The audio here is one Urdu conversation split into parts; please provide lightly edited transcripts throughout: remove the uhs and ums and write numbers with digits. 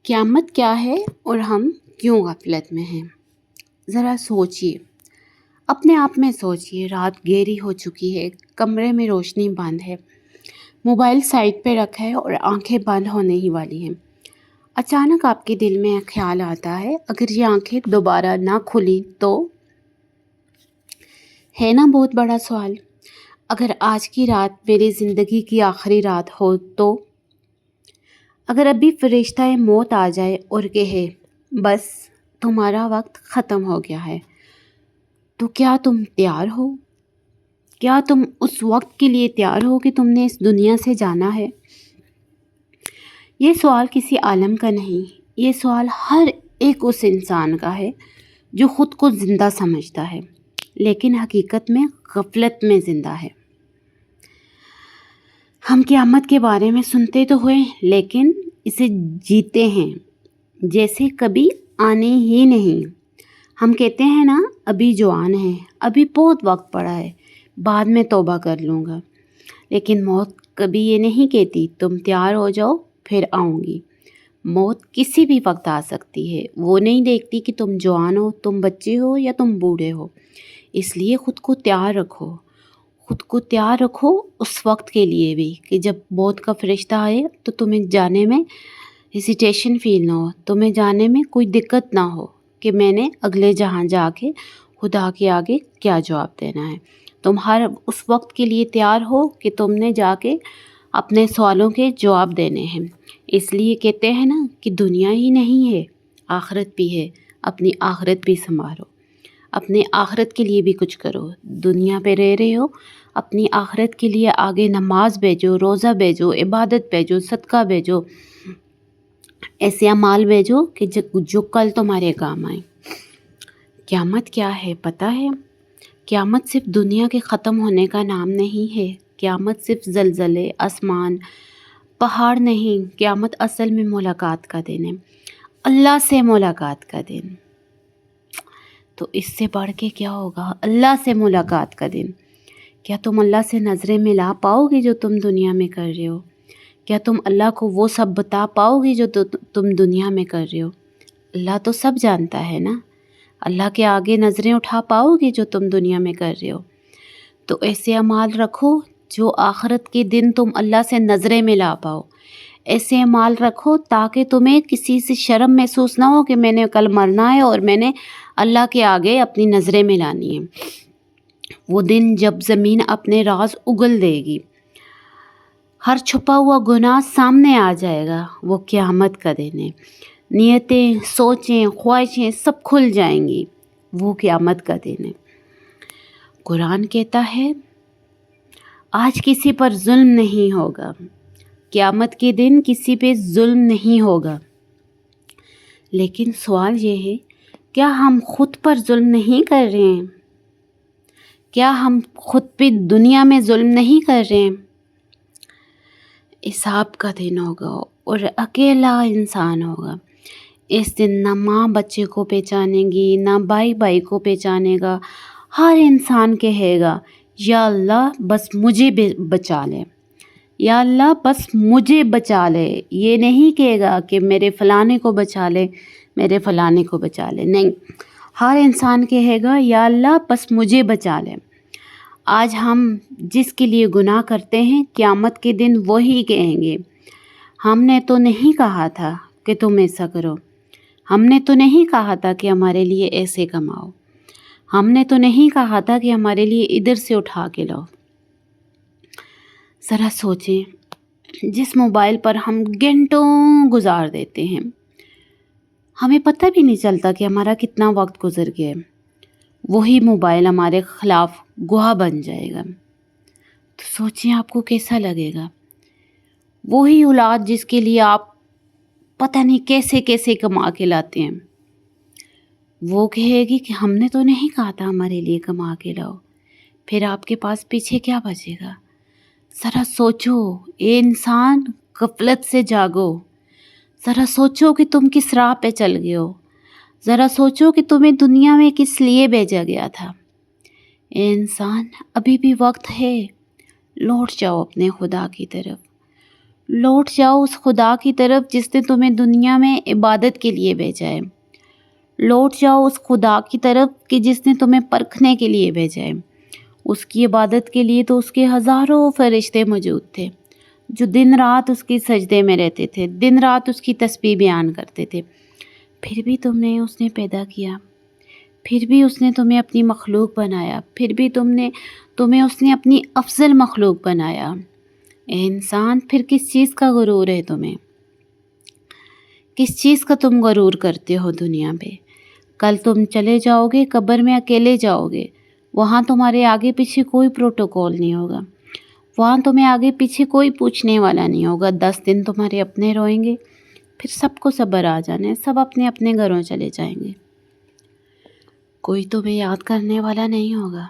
قیامت کیا ہے اور ہم کیوں غفلت میں ہیں؟ ذرا سوچئے، اپنے آپ میں سوچئے۔ رات گہری ہو چکی ہے، کمرے میں روشنی بند ہے، موبائل سائڈ پہ رکھا ہے اور آنکھیں بند ہونے ہی والی ہیں۔ اچانک آپ کے دل میں خیال آتا ہے، اگر یہ آنکھیں دوبارہ نہ کھلیں تو؟ ہے نا بہت بڑا سوال۔ اگر آج کی رات میری زندگی کی آخری رات ہو تو؟ اگر ابھی فرشتہ موت آ جائے اور کہے بس تمہارا وقت ختم ہو گیا ہے، تو کیا تم تیار ہو؟ کیا تم اس وقت کے لیے تیار ہو کہ تم نے اس دنیا سے جانا ہے؟ یہ سوال کسی عالم کا نہیں، یہ سوال ہر ایک اس انسان کا ہے جو خود کو زندہ سمجھتا ہے لیکن حقیقت میں غفلت میں زندہ ہے۔ ہم قیامت کے بارے میں سنتے تو ہوئے لیکن اسے جیتے ہیں جیسے کبھی آنے ہی نہیں۔ ہم کہتے ہیں نا، ابھی جوان ہے، ابھی بہت وقت پڑا ہے، بعد میں توبہ کر لوں گا، لیکن موت کبھی یہ نہیں کہتی تم تیار ہو جاؤ پھر آؤں گی۔ موت کسی بھی وقت آ سکتی ہے، وہ نہیں دیکھتی کہ تم جوان ہو، تم بچے ہو یا تم بوڑھے ہو۔ اس لیے خود کو تیار رکھو، خود کو تیار رکھو اس وقت کے لیے بھی کہ جب موت کا فرشتہ آئے تو تمہیں جانے میں ہیزیٹیشن فیل نہ ہو، تمہیں جانے میں کوئی دقت نہ ہو کہ میں نے اگلے جہاں جا کے خدا کے آگے کیا جواب دینا ہے۔ تم ہر اس وقت کے لیے تیار ہو کہ تم نے جا کے اپنے سوالوں کے جواب دینے ہیں۔ اس لیے کہتے ہیں نا کہ دنیا ہی نہیں ہے، آخرت بھی ہے، اپنی آخرت بھی سنوارو، اپنے آخرت کے لیے بھی کچھ کرو۔ دنیا پہ رہ رہے ہو، اپنی آخرت کے لیے آگے نماز بھیجو، روزہ بھیجو، عبادت بھیجو، صدقہ بھیجو، ایسے اعمال بھیجو کہ جو کل تمہارے کام آئیں۔ قیامت کیا ہے پتہ ہے؟ قیامت صرف دنیا کے ختم ہونے کا نام نہیں ہے، قیامت صرف زلزلے، آسمان، پہاڑ نہیں، قیامت اصل میں ملاقات کا دن ہے، اللہ سے ملاقات کا دن۔ تو اس سے بڑھ کے کیا ہوگا؟ اللہ سے ملاقات کا دن۔ کیا تم اللہ سے نظریں ملا پاؤ گے جو تم دنیا میں کر رہے ہو؟ کیا تم اللہ کو وہ سب بتا پاؤ گے جو تم دنیا میں کر رہے ہو؟ اللہ تو سب جانتا ہے نا۔ اللہ کے آگے نظریں اٹھا پاؤ گے جو تم دنیا میں کر رہے ہو؟ تو ایسے اعمال رکھو جو آخرت کے دن تم اللہ سے نظریں ملا پاؤ۔ ایسے اعمال رکھو تاکہ تمہیں کسی سے شرم محسوس نہ ہو کہ میں نے کل مرنا ہے اور میں نے اللہ کے آگے اپنی نظریں ملانی ہیں۔ وہ دن جب زمین اپنے راز اگل دے گی، ہر چھپا ہوا گناہ سامنے آ جائے گا، وہ قیامت کا دن ہے۔ نیتیں، سوچیں، خواہشیں سب کھل جائیں گی، وہ قیامت کا دن ہے۔ قرآن کہتا ہے آج کسی پر ظلم نہیں ہوگا، قیامت کے دن کسی پہ ظلم نہیں ہوگا۔ لیکن سوال یہ ہے، کیا ہم خود پر ظلم نہیں کر رہے ہیں؟ کیا ہم خود پہ دنیا میں ظلم نہیں کر رہے ہیں؟ حساب کا دن ہوگا اور اکیلا انسان ہوگا۔ اس دن نہ ماں بچے کو پہچانے گی، نہ بھائی بھائی کو پہچانے گا۔ ہر انسان کہے گا یا اللہ بس مجھے بچا لے، یا اللہ بس مجھے بچا لے۔ یہ نہیں کہے گا کہ میرے فلانے کو بچا لے، میرے فلانے کو بچا لے، نہیں، ہر انسان کہے گا یا اللہ بس مجھے بچا لے۔ آج ہم جس کے لیے گناہ کرتے ہیں قیامت کے دن وہی کہیں گے ہم نے تو نہیں کہا تھا کہ تم ایسا کرو، ہم نے تو نہیں کہا تھا کہ ہمارے لیے ایسے کماؤ، ہم نے تو نہیں کہا تھا کہ ہمارے لیے ادھر سے اٹھا کے لاؤ۔ ذرا سوچیں، جس موبائل پر ہم گھنٹوں گزار دیتے ہیں، ہمیں پتہ بھی نہیں چلتا کہ ہمارا کتنا وقت گزر گیا ہے، وہی موبائل ہمارے خلاف گواہ بن جائے گا، تو سوچیں آپ کو کیسا لگے گا؟ وہی اولاد جس کے لیے آپ پتہ نہیں کیسے کیسے کما کے لاتے ہیں، وہ کہے گی کہ ہم نے تو نہیں کہا تھا ہمارے لیے کما کے لاؤ، پھر آپ کے پاس پیچھے کیا بچے گا؟ ذرا سوچو، اے انسان غفلت سے جاگو، ذرا سوچو کہ تم کس راہ پہ چل گئے ہو، ذرا سوچو کہ تمہیں دنیا میں کس لیے بھیجا گیا تھا۔ اے انسان ابھی بھی وقت ہے، لوٹ جاؤ اپنے خدا کی طرف، لوٹ جاؤ اس خدا کی طرف جس نے تمہیں دنیا میں عبادت کے لیے بھیجا ہے. لوٹ جاؤ اس خدا کی طرف کہ جس نے تمہیں پرکھنے کے لیے بھیجا ہے. اس کی عبادت کے لیے تو اس کے ہزاروں فرشتے موجود تھے جو دن رات اس کی سجدے میں رہتے تھے، دن رات اس کی تسبیح بیان کرتے تھے. پھر بھی اس نے پیدا کیا، پھر بھی اس نے تمہیں اپنی مخلوق بنایا، پھر بھی تمہیں اس نے اپنی افضل مخلوق بنایا. اے انسان، پھر کس چیز کا غرور ہے تمہیں؟ کس چیز کا تم غرور کرتے ہو دنیا پہ؟ کل تم چلے جاؤ گے، قبر میں اکیلے جاؤ گے. وہاں تمہارے آگے پیچھے کوئی پروٹوکول نہیں ہوگا، وہاں تمہیں آگے پیچھے کوئی پوچھنے والا نہیں ہوگا. 10 دن تمہارے اپنے روئیں گے، پھر سب کو صبر آ جانا ہے، سب اپنے اپنے گھروں چلے جائیں گے. کوئی تمہیں یاد کرنے والا نہیں ہوگا.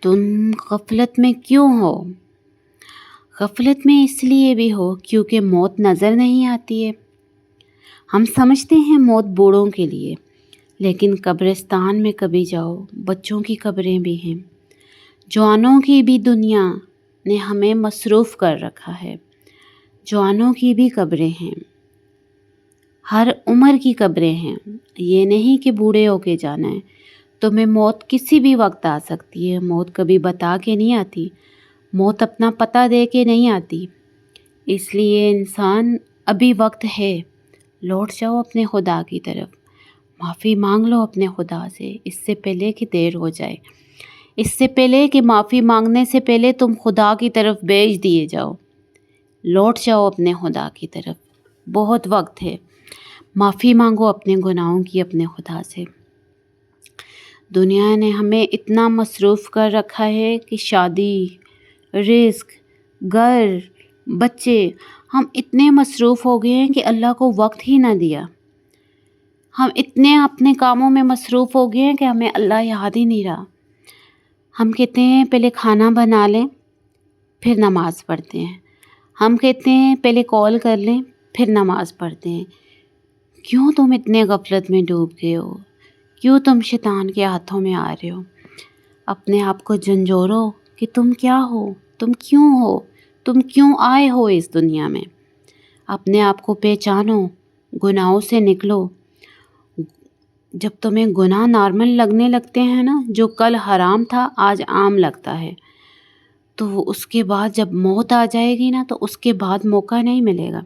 تم غفلت میں کیوں ہو؟ غفلت میں اس لیے بھی ہو کیونکہ موت نظر نہیں آتی ہے. ہم سمجھتے ہیں موت بوڑھوں کے لیے، لیکن قبرستان میں کبھی جاؤ، بچوں کی قبریں بھی ہیں. جوانوں کی بھی دنیا نے ہمیں مصروف کر رکھا ہے. جوانوں کی بھی قبریں ہیں، ہر عمر کی قبریں ہیں. یہ نہیں کہ بوڑھے ہو کے جانا ہے. تمہیں موت کسی بھی وقت آ سکتی ہے. موت کبھی بتا کے نہیں آتی، موت اپنا پتہ دے کے نہیں آتی. اس لیے انسان، ابھی وقت ہے، لوٹ جاؤ اپنے خدا کی طرف. معافی مانگ لو اپنے خدا سے، اس سے پہلے کہ دیر ہو جائے، اس سے پہلے کہ معافی مانگنے سے پہلے تم خدا کی طرف بھیج دیے جاؤ. لوٹ جاؤ اپنے خدا کی طرف، بہت وقت ہے. معافی مانگو اپنے گناہوں کی اپنے خدا سے. دنیا نے ہمیں اتنا مصروف کر رکھا ہے کہ شادی، رزق، گھر، بچے، ہم اتنے مصروف ہو گئے ہیں کہ اللہ کو وقت ہی نہ دیا. ہم اتنے اپنے کاموں میں مصروف ہو گئے ہیں کہ ہمیں اللہ یاد ہی نہیں رہا. ہم کہتے ہیں پہلے کھانا بنا لیں پھر نماز پڑھتے ہیں. ہم کہتے ہیں پہلے کال کر لیں پھر نماز پڑھتے ہیں. کیوں تم اتنے غفلت میں ڈوب گئے ہو؟ کیوں تم شیطان کے ہاتھوں میں آ رہے ہو؟ اپنے آپ کو جھنجھوڑو کہ تم کیا ہو، تم کیوں ہو، تم کیوں آئے ہو اس دنیا میں. اپنے آپ کو پہچانو، گناہوں سے نکلو. جب تمہیں گناہ نارمل لگنے لگتے ہیں نا، جو کل حرام تھا آج عام لگتا ہے، تو اس کے بعد جب موت آ جائے گی نا تو اس کے بعد موقع نہیں ملے گا.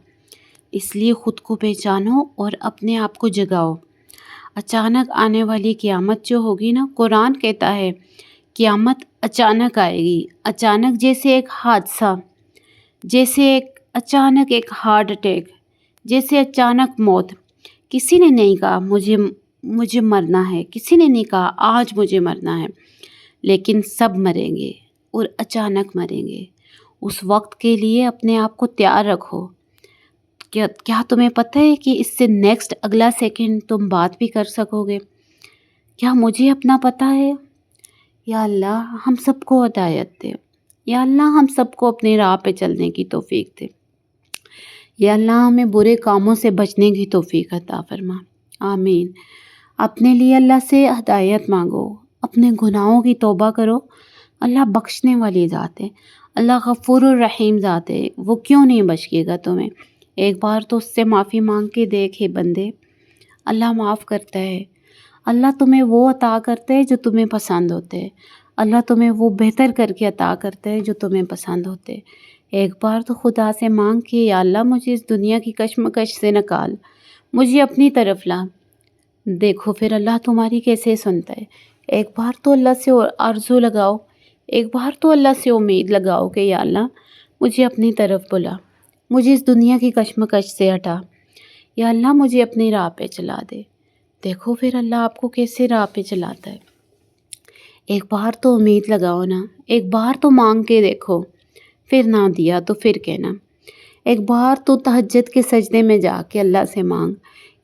اس لیے خود کو پہچانو اور اپنے آپ کو جگاؤ. اچانک آنے والی قیامت جو ہوگی نا، قرآن کہتا ہے قیامت اچانک آئے گی. اچانک جیسے ایک حادثہ، جیسے اچانک ایک ہارٹ اٹیک، جیسے اچانک موت. کسی نے نہیں کہا مجھے مرنا ہے، کسی نے نہیں کہا آج مجھے مرنا ہے، لیکن سب مریں گے اور اچانک مریں گے. اس وقت کے لیے اپنے آپ کو تیار رکھو. کیا تمہیں پتہ ہے کہ اس سے نیکسٹ اگلا سیکنڈ تم بات بھی کر سکو گے؟ کیا مجھے اپنا پتہ ہے؟ یا اللہ ہم سب کو ہدایت دے. یا اللہ ہم سب کو اپنی راہ پہ چلنے کی توفیق دے. یا اللہ ہمیں برے کاموں سے بچنے کی توفیق عطا فرما. آمین. اپنے لیے اللہ سے ہدایت مانگو، اپنے گناہوں کی توبہ کرو. اللہ بخشنے والی ذات ہے، اللہ غفور الرحیم ذات ہے. وہ کیوں نہیں بخشے گا تمہیں؟ ایک بار تو اس سے معافی مانگ کے دیکھے بندے، اللہ معاف کرتا ہے. اللہ تمہیں وہ عطا کرتا ہے جو تمہیں پسند ہوتے ہیں. اللہ تمہیں وہ بہتر کر کے عطا کرتا ہے جو تمہیں پسند ہوتے ہیں. ایک بار تو خدا سے مانگ کے، یا اللہ مجھے اس دنیا کی کشمکش سے نکال، مجھے اپنی طرف لا. دیکھو پھر اللہ تمہاری کیسے سنتا ہے. ایک بار تو اللہ سے آرزو لگاؤ، ایک بار تو اللہ سے امید لگاؤ کہ یا اللہ مجھے اپنی طرف بلا، مجھے اس دنیا کی کشمکش سے ہٹا. یا اللہ مجھے اپنی راہ پہ چلا دے. دیکھو پھر اللہ آپ کو کیسے راہ پہ چلاتا ہے. ایک بار تو امید لگاؤ نا، ایک بار تو مانگ کے دیکھو. پھر نہ دیا تو پھر کہنا. ایک بار تو تہجد کے سجدے میں جا کے اللہ سے مانگ،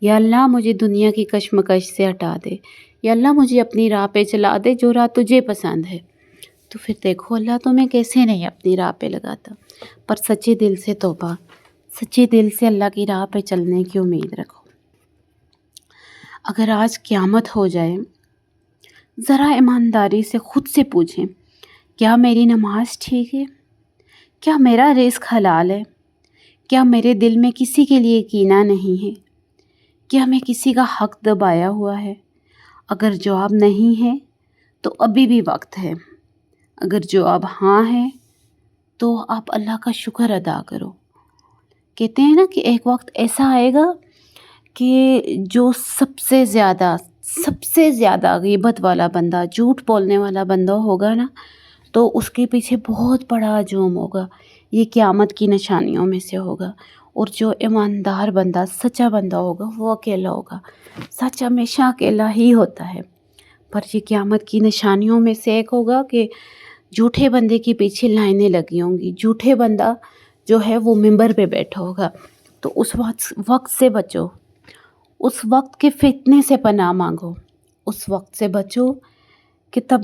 یا اللہ مجھے دنیا کی کشمکش سے ہٹا دے. یا اللہ مجھے اپنی راہ پہ چلا دے جو راہ تجھے پسند ہے. تو پھر دیکھو اللہ تمہیں کیسے نہیں اپنی راہ پہ لگاتا. پر سچے دل سے توبہ، سچے دل سے اللہ کی راہ پہ چلنے کی امید رکھو. اگر آج قیامت ہو جائے، ذرا ایمانداری سے خود سے پوچھیں کیا میری نماز ٹھیک ہے؟ کیا میرا رزق حلال ہے؟ کیا میرے دل میں کسی کے لیے کینہ نہیں ہے؟ کیا میں کسی کا حق دبایا ہوا ہے؟ اگر جواب نہیں ہے تو ابھی بھی وقت ہے، اگر جواب ہاں ہے تو آپ اللہ کا شکر ادا کرو۔ کہتے ہیں نا کہ ایک وقت ایسا آئے گا کہ جو سب سے زیادہ غیبت والا بندہ، جھوٹ بولنے والا بندہ ہوگا نا، تو اس کے پیچھے بہت بڑا ہجوم ہوگا، یہ قیامت کی نشانیوں میں سے ہوگا۔ اور جو ایماندار بندہ، سچا بندہ ہوگا وہ اکیلا ہوگا۔ سچ ہمیشہ اکیلا ہی ہوتا ہے، پر یہ قیامت کی نشانیوں میں سے ایک ہوگا کہ جھوٹے بندے کے پیچھے لائنیں لگی ہوں گی، جھوٹے بندہ جو ہے وہ ممبر پہ بیٹھا ہوگا۔ تو اس وقت سے بچو، اس وقت کے فتنے سے پناہ مانگو، اس وقت سے بچو کہ تب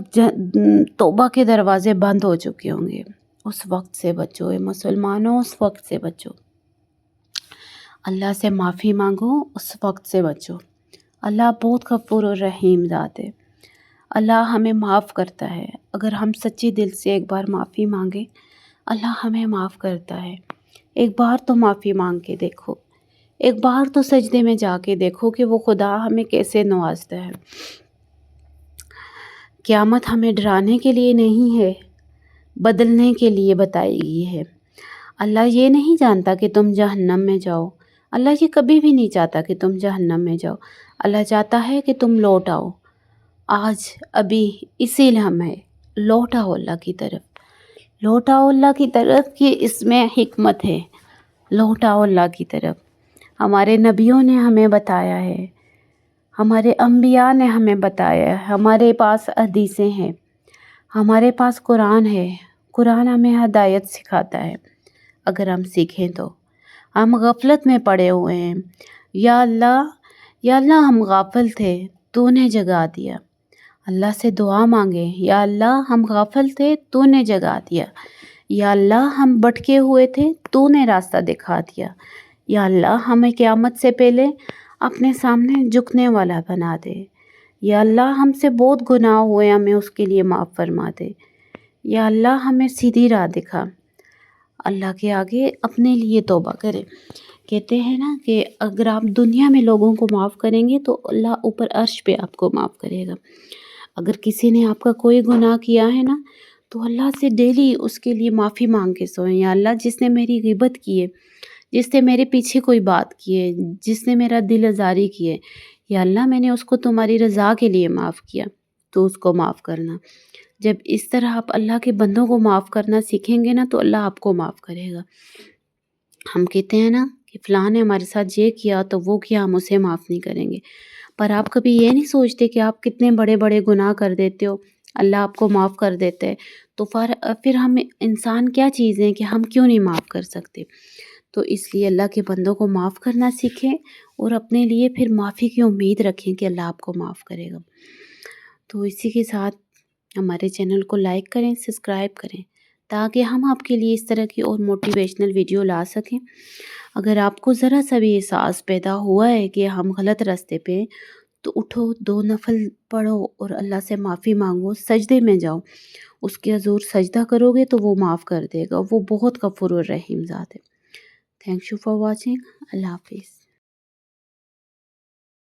توبہ کے دروازے بند ہو چکے ہوں گے۔ اس وقت سے بچو اے مسلمانوں، اس وقت سے بچو۔ اللہ سے معافی مانگو، اس وقت سے بچو۔ اللہ بہت غفور و رحیم ذات ہے، اللہ ہمیں معاف کرتا ہے۔ اگر ہم سچے دل سے ایک بار معافی مانگیں، اللہ ہمیں معاف کرتا ہے۔ ایک بار تو معافی مانگ کے دیکھو، ایک بار تو سجدے میں جا کے دیکھو کہ وہ خدا ہمیں کیسے نوازتا ہے۔ قیامت ہمیں ڈرانے کے لیے نہیں ہے، بدلنے کے لیے بتائی گئی ہے۔ اللہ یہ نہیں جانتا کہ تم جہنم میں جاؤ، اللہ یہ کبھی بھی نہیں چاہتا کہ تم جہنم میں جاؤ۔ اللہ چاہتا ہے کہ تم لوٹ آؤ، آج ابھی اسی لمحے لوٹ آؤ اللہ کی طرف، لوٹ آؤ اللہ کی طرف، کہ اس میں حکمت ہے۔ لوٹ آؤ اللہ کی طرف۔ ہمارے نبیوں نے ہمیں بتایا ہے، ہمارے انبیاء نے ہمیں بتایا ہے، ہمارے پاس حدیثیں ہیں، ہمارے پاس قرآن ہے۔ قرآن ہمیں ہدایت سکھاتا ہے، اگر ہم سیکھیں تو۔ ہم غفلت میں پڑے ہوئے ہیں، یا اللہ ہم غافل تھے، تو نے جگا دیا۔ اللہ سے دعا مانگیں، یا اللہ ہم غافل تھے، تو نے جگا دیا۔ یا اللہ ہم بھٹکے ہوئے تھے، تو نے راستہ دکھا دیا۔ یا اللہ ہمیں قیامت سے پہلے اپنے سامنے جھکنے والا بنا دے۔ یا اللہ ہم سے بہت گناہ ہوئے، ہمیں اس کے لیے معاف فرما دے۔ یا اللہ ہمیں سیدھی راہ دکھا۔ اللہ کے آگے اپنے لیے توبہ کرے۔ کہتے ہیں نا کہ اگر آپ دنیا میں لوگوں کو معاف کریں گے تو اللہ اوپر عرش پہ آپ کو معاف کرے گا۔ اگر کسی نے آپ کا کوئی گناہ کیا ہے نا، تو اللہ سے ڈیلی اس کے لیے معافی مانگ کے سوئیں۔ یا اللہ جس نے میری غیبت کی ہے، جس نے میرے پیچھے کوئی بات کی ہے، جس نے میرا دل آزاری کی ہے، یا اللہ میں نے اس کو تمہاری رضا کے لیے معاف کیا، تو اس کو معاف کرنا۔ جب اس طرح آپ اللہ کے بندوں کو معاف کرنا سیکھیں گے نا، تو اللہ آپ کو معاف کرے گا۔ ہم کہتے ہیں نا کہ فلاں نے ہمارے ساتھ یہ کیا تو وہ کیا، ہم اسے معاف نہیں کریں گے، پر آپ کبھی یہ نہیں سوچتے کہ آپ کتنے بڑے بڑے گناہ کر دیتے ہو، اللہ آپ کو معاف کر دیتے ہیں، تو پھر ہم انسان کیا چیز ہیں کہ ہم کیوں نہیں معاف کر سکتے؟ تو اس لیے اللہ کے بندوں کو معاف کرنا سیکھیں، اور اپنے لیے پھر معافی کی امید رکھیں کہ اللہ آپ کو معاف کرے گا۔ تو اسی کے ساتھ ہمارے چینل کو لائک کریں، سبسکرائب کریں، تاکہ ہم آپ کے لیے اس طرح کی اور موٹیویشنل ویڈیو لا سکیں۔ اگر آپ کو ذرا سا بھی احساس پیدا ہوا ہے کہ ہم غلط راستے پہ ہیں، تو اٹھو، 2 نفل پڑھو اور اللہ سے معافی مانگو، سجدے میں جاؤ، اس کے حضور سجدہ کرو گے تو وہ معاف کر دے گا، وہ بہت غفور الرحیم ذات ہے۔ Thank you for watching. اللہ حافظ۔